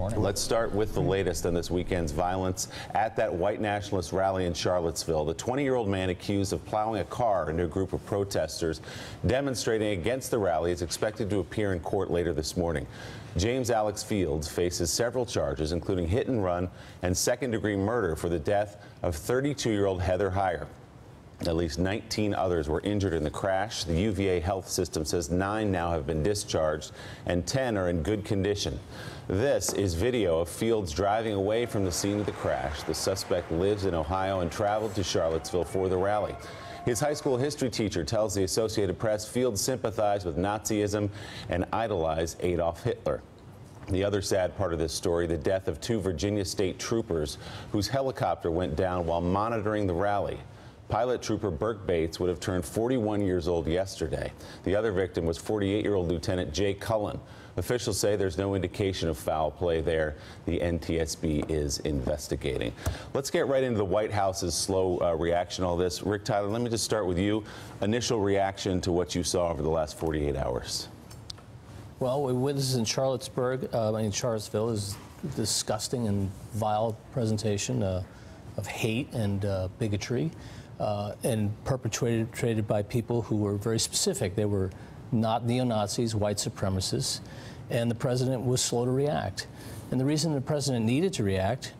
morning. Let's start with the latest on this weekend's violence at that white nationalist rally in Charlottesville. The 20-year-old man accused of plowing a car into a group of protesters demonstrating against the rally is expected to appear in court later this morning. James Alex Fields faces several charges, including hit and run and second-degree murder for the death of 32-year-old Heather Heyer. At least 19 others were injured in the crash. The UVA health system says 9 now have been discharged and 10 are in good condition. This is video of Fields driving away from the scene of the crash. The suspect lives in Ohio and traveled to Charlottesville for the rally. His high school history teacher tells the Associated Press Fields sympathized with Nazism and idolized Adolf Hitler. The other sad part of this story, the death of 2 Virginia state troopers whose helicopter went down while monitoring the rally. Pilot Trooper Burke Bates would have turned 41 years old yesterday. The other victim was 48-year-old Lieutenant Jay Cullen. Officials say there's no indication of foul play there. The NTSB is investigating. Let's get right into the White House's slow reaction to all this. Rick Tyler, let me just start with you. Initial reaction to what you saw over the last 48 hours. Well, what we witnessed in Charlottesville is disgusting and vile presentation of hate and bigotry. And perpetrated by people who were very specific. They were not neo-Nazis, white supremacists, and the president was slow to react. And the reason the president needed to react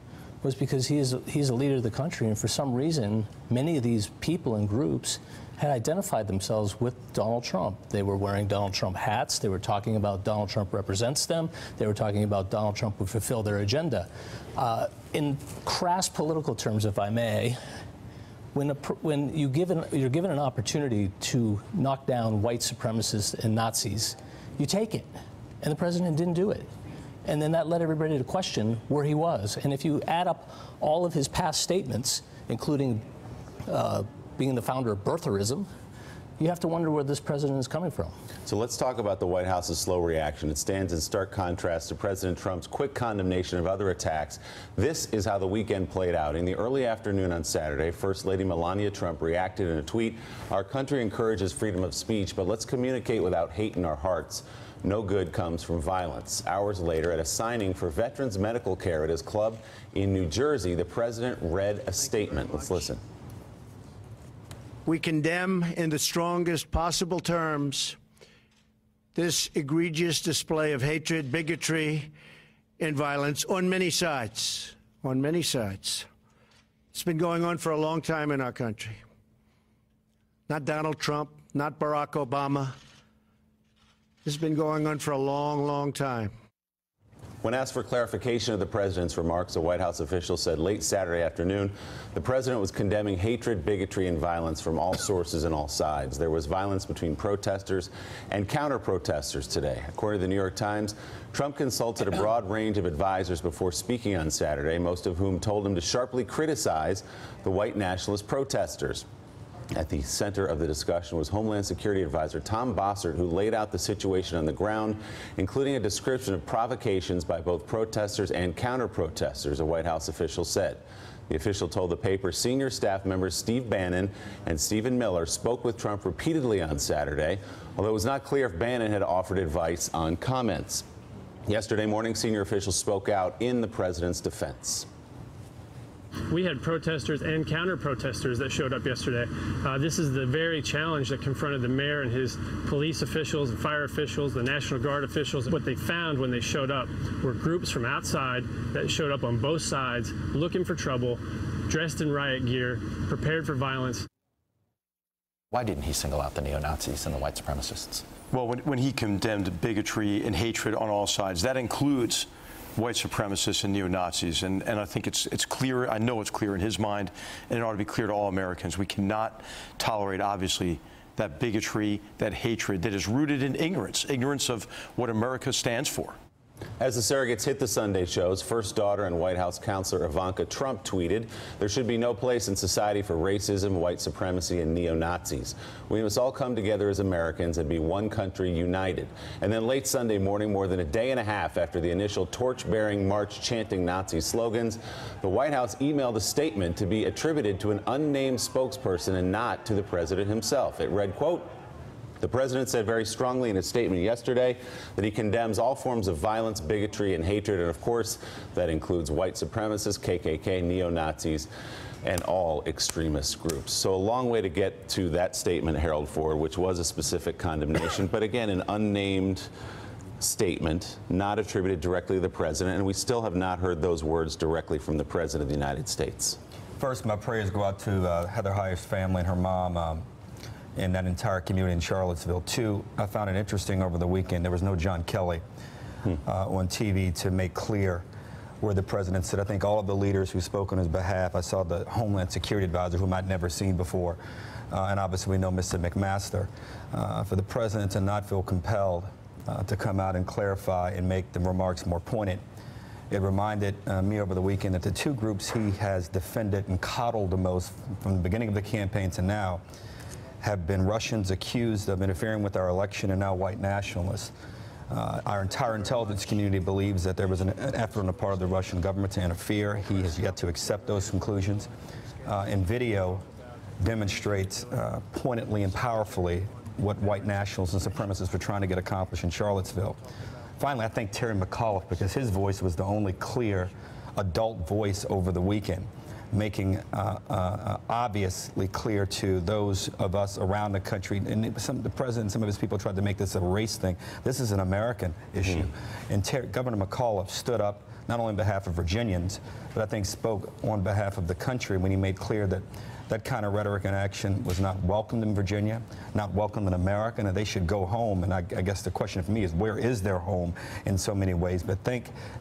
was because he's a leader of the country, and for some reason, many of these people and groups had identified themselves with Donald Trump. They were wearing Donald Trump hats. They were talking about Donald Trump represents them. They were talking about Donald Trump would fulfill their agenda. In crass political terms, if I may, when you're given an opportunity to knock down white supremacists and Nazis, you take it. And the president didn't do it. And then that led everybody to question where he was. And if you add up all of his past statements, including being the founder of birtherism, you have to wonder where this president is coming from. So let's talk about the White House's slow reaction. It stands in stark contrast to President Trump's quick condemnation of other attacks. This is how the weekend played out. In the early afternoon on Saturday, First Lady Melania Trump reacted in a tweet. Our country encourages freedom of speech, but let's communicate without hate in our hearts. No good comes from violence. Hours later, at a signing for veterans medical care at his club in New Jersey, the president read a statement. Let's listen. We condemn in the strongest possible terms this egregious display of hatred, bigotry, and violence on many sides. On many sides. It's been going on for a long time in our country. Not Donald Trump, not Barack Obama. This has been going on for a long, long time. When asked for clarification of the president's remarks, a White House official said late Saturday afternoon the president was condemning hatred, bigotry, and violence from all sources and all sides. There was violence between protesters and counter-protesters today. According to the New York Times, Trump consulted a broad range of advisors before speaking on Saturday, most of whom told him to sharply criticize the white nationalist protesters. At the center of the discussion was Homeland Security Advisor Tom Bossert, who laid out the situation on the ground, including a description of provocations by both protesters and counter-protesters, a White House official said. The official told the paper senior staff members Steve Bannon and Stephen Miller spoke with Trump repeatedly on Saturday, although it was not clear if Bannon had offered advice on comments. Yesterday morning, senior officials spoke out in the president's defense. We had protesters and counter-protesters that showed up yesterday. This is the very challenge that confronted the mayor and his police officials and fire officials, the National Guard officials. What they found when they showed up were groups from outside that showed up on both sides, looking for trouble, dressed in riot gear, prepared for violence. Why didn't he single out the neo-Nazis and the white supremacists? Well, when he condemned bigotry and hatred on all sides, that includes white supremacists and neo-Nazis, and I think it's clear, I know it's clear in his mind, and it ought to be clear to all Americans. We cannot tolerate, obviously, that bigotry, that hatred that is rooted in ignorance of what America stands for. As the surrogates hit the Sunday shows, first daughter and White House counselor Ivanka Trump tweeted, "There should be no place in society for racism, white supremacy, and neo-Nazis. We must all come together as Americans and be one country united." And then late Sunday morning, more than a day and a half after the initial torch-bearing march chanting Nazi slogans, the White House emailed a statement to be attributed to an unnamed spokesperson and not to the president himself. It read, quote, The president said very strongly in his statement yesterday that he condemns all forms of violence, bigotry, and hatred, and of course, that includes white supremacists, KKK, neo-Nazis, and all extremist groups. So a long way to get to that statement, Harold Ford, which was a specific condemnation, but again, an unnamed statement, not attributed directly to the president, and we still have not heard those words directly from the president of the United States. First, my prayers go out to Heather Heyer's family and her mom and that entire community in Charlottesville. Two, I found it interesting over the weekend, there was no John Kelly on TV to make clear where the president said, I think all of the leaders who spoke on his behalf, I saw the Homeland Security Advisor, whom I'd never seen before, and obviously we know Mr. McMaster, for the president to not feel compelled to come out and clarify and make the remarks more pointed. It reminded me over the weekend that the two groups he has defended and coddled the most from the beginning of the campaign to now have been Russians accused of interfering with our election and now white nationalists. Our entire intelligence community believes that there was an effort on the part of the Russian government to interfere. He has yet to accept those conclusions. And video demonstrates pointedly and powerfully what white nationalists and supremacists were trying to get accomplished in Charlottesville. Finally, I thank Terry McAuliffe because his voice was the only clear adult voice over the weekend, making obviously clear to those of us around the country, and the president and some of his people tried to make this a race thing. This is an American issue. And Governor McAuliffe stood up not only on behalf of Virginians, but I think spoke on behalf of the country when he made clear that that kind of rhetoric and action was not welcomed in Virginia, not welcomed in America, and that they should go home. And I guess the question for me is, where is their home in so many ways? But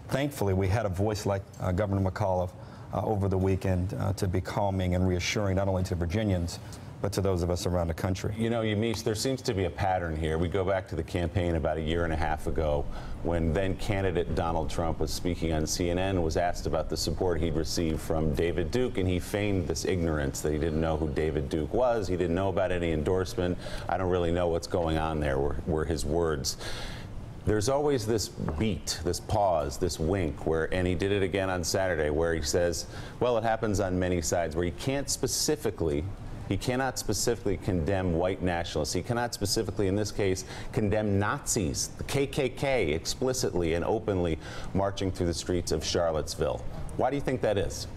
thankfully, we had a voice like Governor McAuliffe over the weekend to be calming and reassuring not only to Virginians, but to those of us around the country. You know, Yamiche, there seems to be a pattern here. We go back to the campaign about a year and a half ago when then candidate Donald Trump was speaking on CNN, was asked about the support he'd received from David Duke, and he feigned this ignorance that he didn't know who David Duke was. He didn't know about any endorsement. I don't really know what's going on there, were his words. There's always this beat, this pause, this wink, and he did it again on Saturday, where he says, well, it happens on many sides, where he cannot specifically condemn white nationalists. He cannot specifically, in this case, condemn Nazis, the KKK, explicitly and openly marching through the streets of Charlottesville. Why do you think that is?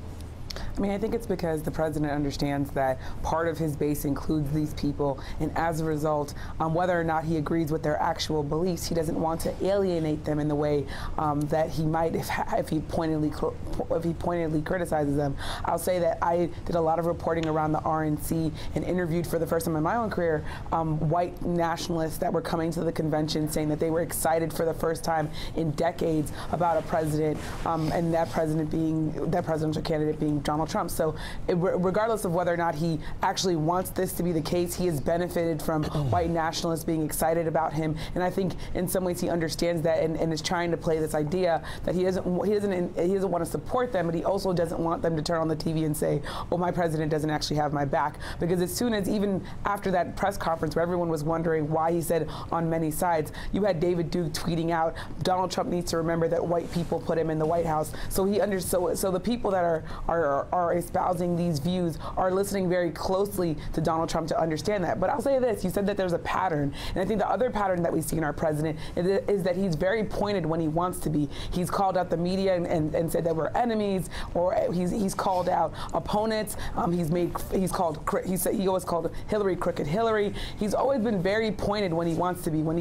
I mean, I think it's because the president understands that part of his base includes these people, and as a result, whether or not he agrees with their actual beliefs, he doesn't want to alienate them in the way that he might if he pointedly criticizes them. I'll say that I did a lot of reporting around the RNC and interviewed for the first time in my own career white nationalists that were coming to the convention saying that they were excited for the first time in decades about a president, and that presidential candidate being Donald Trump. So regardless of whether or not he actually wants this to be the case, he has benefited from white nationalists being excited about him, and I think in some ways he understands that and is trying to play this idea that he doesn't want to support them, but he also doesn't want them to turn on the TV and say, oh, my president doesn't actually have my back. Because as soon as, even after that press conference where everyone was wondering why he said on many sides, you had David Duke tweeting out, Donald Trump needs to remember that white people put him in the White House. So so the people that are espousing these views are listening very closely to Donald Trump to understand that. But I'll say this, you said that there's a pattern, and I think the other pattern that we see in our president is that he's very pointed when he wants to be. He's called out the media and said that we're enemies, or he's called out opponents. He always called Hillary crooked Hillary. He's always been very pointed when he wants to be. When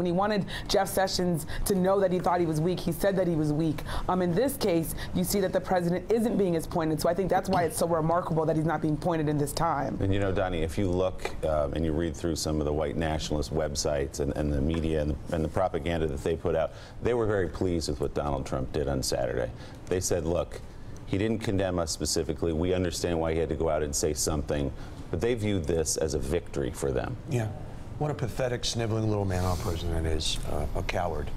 he wanted Jeff Sessions to know that he thought he was weak, he said that he was weak. In this case, you see that the president isn't being as pointed. So I think that's why it's so remarkable that he's not being pointed in this time. And you know, Donnie, if you look and you read through some of the white nationalist websites and the media and the propaganda that they put out, they were very pleased with what Donald Trump did on Saturday. They said, look, he didn't condemn us specifically. We understand why he had to go out and say something, but they viewed this as a victory for them. Yeah. What a pathetic, sniveling little man our president is, a coward.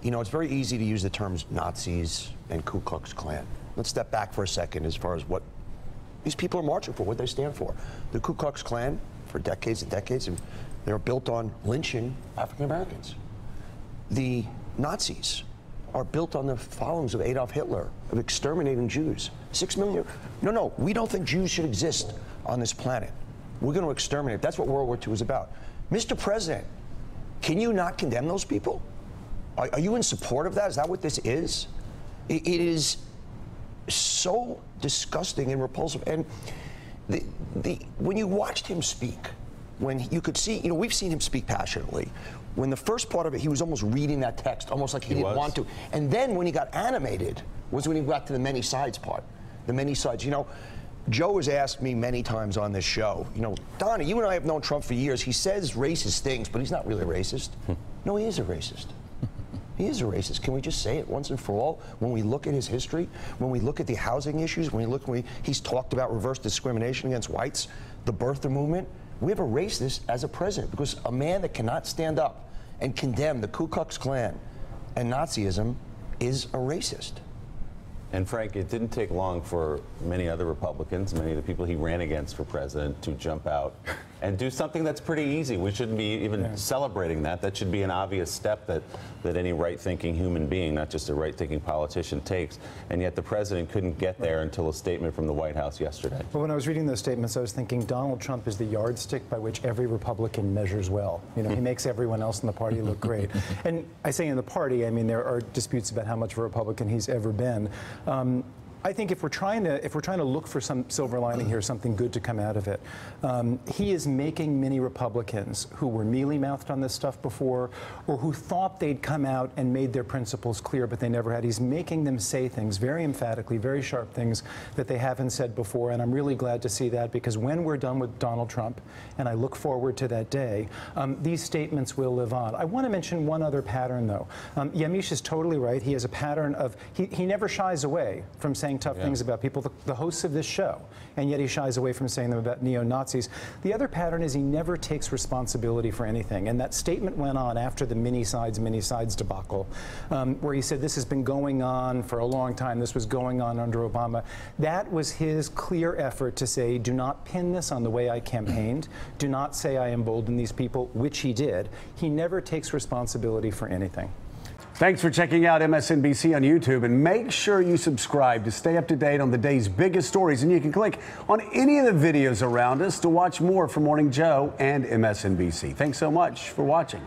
You know, it's very easy to use the terms Nazis and Ku Klux Klan. Let's step back for a second as far as what these people are marching for, what they stand for. The Ku Klux Klan, for decades and decades, they were built on lynching African Americans. The Nazis are built on the followings of Adolf Hitler, of exterminating Jews. 6 million. No, we don't think Jews should exist on this planet. We're going to exterminate. That's what World War II was about. Mr. President, can you not condemn those people? Are you in support of that? Is that what this is? It is so disgusting and repulsive. And when you watched him speak, when you could see, you know, we've seen him speak passionately. When the first part of it, he was almost reading that text, almost like he didn't want to. And then when he got animated was when he got to the many sides part. The many sides, you know, Joe has asked me many times on this show, you know, Donna, you and I have known Trump for years. He says racist things, but he's not really a racist. No, he is a racist. He is a racist. Can we just say it once and for all? When we look at his history, when we look at the housing issues, he's talked about reverse discrimination against whites, the birther movement. We have a racist as a president because a man that cannot stand up and condemn the Ku Klux Klan and Nazism is a racist. And Frank, it didn't take long for many other Republicans, many of the people he ran against for president, to jump out and do something that's pretty easy. We shouldn't be even celebrating that. That should be an obvious step that any right-thinking human being, not just a right-thinking politician, takes. And yet the president couldn't get there until a statement from the White House yesterday. Well, when I was reading those statements, I was thinking Donald Trump is the yardstick by which every Republican measures well. You know, he makes everyone else in the party look great. And I say in the party, I mean, there are disputes about how much of a Republican he's ever been. I think if we're trying to look for some silver lining here, something good to come out of it, he is making many Republicans who were mealy-mouthed on this stuff before, or who thought they'd come out and made their principles clear, but they never had. He's making them say things very emphatically, very sharp things that they haven't said before, and I'm really glad to see that, because when we're done with Donald Trump, and I look forward to that day, these statements will live on. I want to mention one other pattern, though. Yamiche is totally right. He has a pattern of, he never shies away from saying tough things about people, the hosts of this show, and yet he shies away from saying them about neo-Nazis. The other pattern is he never takes responsibility for anything, and that statement went on after the many sides debacle, where he said this has been going on for a long time, this was going on under Obama. That was his clear effort to say, do not pin this on the way I campaigned, do not say I emboldened these people, which he did. He never takes responsibility for anything. Thanks for checking out MSNBC on YouTube, and make sure you subscribe to stay up to date on the day's biggest stories. And you can click on any of the videos around us to watch more from Morning Joe and MSNBC. Thanks so much for watching.